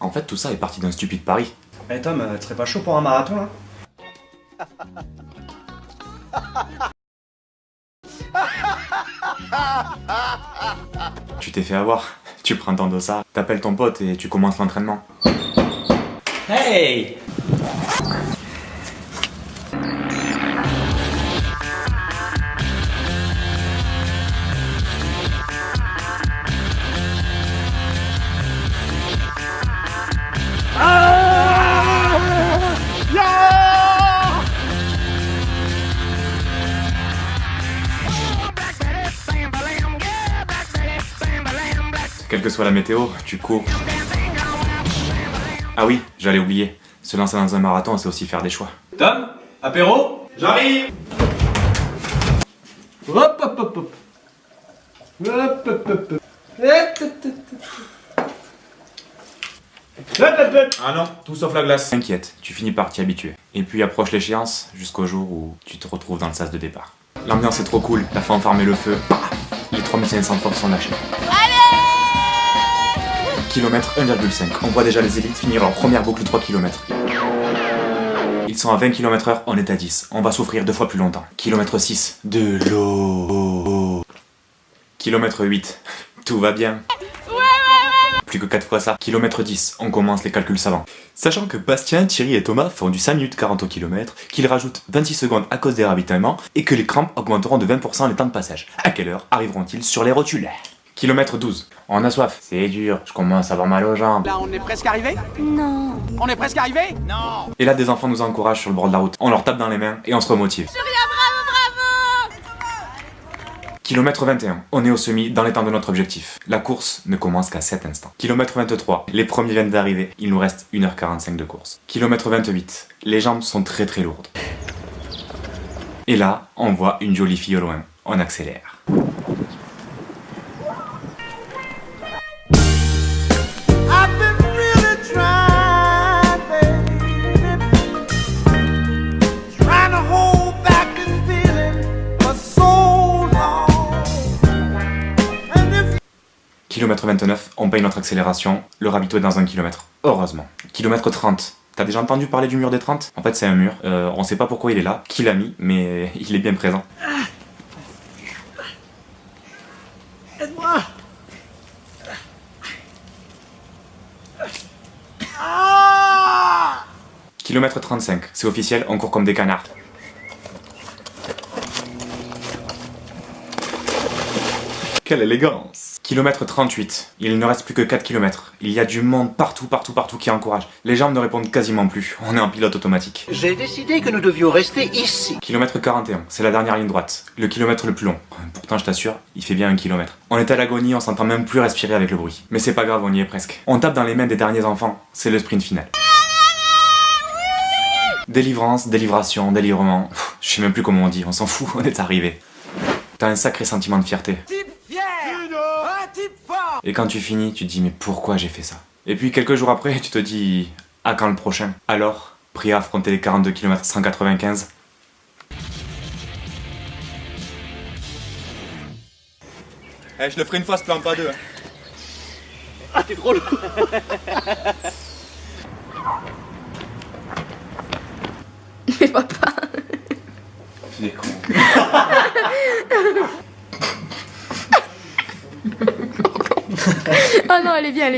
En fait, tout ça est parti d'un stupide pari. Eh Tom, tu serais pas chaud pour un marathon là? Tu t'es fait avoir. Tu prends ton dossard, t'appelles ton pote et tu commences l'entraînement. Hey! Quelle que soit la météo, tu cours. Ah oui, j'allais oublier. Se lancer dans un marathon, c'est aussi faire des choix. Tom? Apéro? J'arrive! Hop hop hop hop! Hop hop hop hop! Ah non, tout sauf la glace. T'inquiète, tu finis par t'y habituer. Et puis approche l'échéance, jusqu'au jour où tu te retrouves dans le sas de départ. L'ambiance est trop cool, la fanfare met le feu. Les 3500 forces sont lâchées. Kilomètre 1,5. On voit déjà les élites finir leur première boucle 3 km. Ils sont à 20 km/h, on est à 10. On va souffrir 2 fois plus longtemps. Kilomètre 6. De l'eau. Kilomètre 8. Tout va bien. Plus que 4 fois ça. Kilomètre 10, on commence les calculs savants. Sachant que Bastien, Thierry et Thomas font du 5 minutes 40 au kilomètre, qu'ils rajoutent 26 secondes à cause des ravitaillements, et que les crampes augmenteront de 20% les temps de passage. À quelle heure arriveront-ils sur les rotules? Kilomètre 12, on a soif. C'est dur, je commence à avoir mal aux jambes. Là, on est presque arrivé? Non. On est presque arrivé? Non. Et là, des enfants nous encouragent sur le bord de la route. On leur tape dans les mains et on se remotive. Kilomètre 21, on est au semi dans les temps de notre objectif. La course ne commence qu'à 7 instants. Kilomètre 23, les premiers viennent d'arriver, il nous reste 1h45 de course. Kilomètre 28, les jambes sont très très lourdes. Et là, on voit une jolie fille au loin, on accélère. Kilomètre 29, on paye notre accélération, le ravito est dans 1 kilomètre. Heureusement. Kilomètre 30, t'as déjà entendu parler du mur des 30? En fait c'est un mur, on sait pas pourquoi il est là, qui l'a mis, mais il est bien présent. Aide-moi! Kilomètre 35, c'est officiel, on court comme des canards. Quelle élégance! Kilomètre 38, il ne reste plus que 4 km. Il y a du monde partout qui encourage. Les jambes ne répondent quasiment plus, on est en pilote automatique. J'ai décidé que nous devions rester ici. Kilomètre 41, c'est la dernière ligne droite, le kilomètre le plus long. Pourtant je t'assure, il fait bien 1 kilomètre. On est à l'agonie, on s'entend même plus respirer avec le bruit. Mais c'est pas grave, on y est presque. On tape dans les mains des derniers enfants, c'est le sprint final. Délivrance, délivration, délivrement, je sais même plus comment on dit, on s'en fout, on est arrivé. T'as un sacré sentiment de fierté. Et quand tu finis, tu te dis mais pourquoi j'ai fait ça? Et puis quelques jours après, tu te dis à quand le prochain? Alors, prêt à affronter les 42 km 195? Eh, je le ferai une fois ce plan, pas deux. Ah, t'es trop lourd. Mais papa. C'est des cons. Oh non, elle est bien, elle est bien.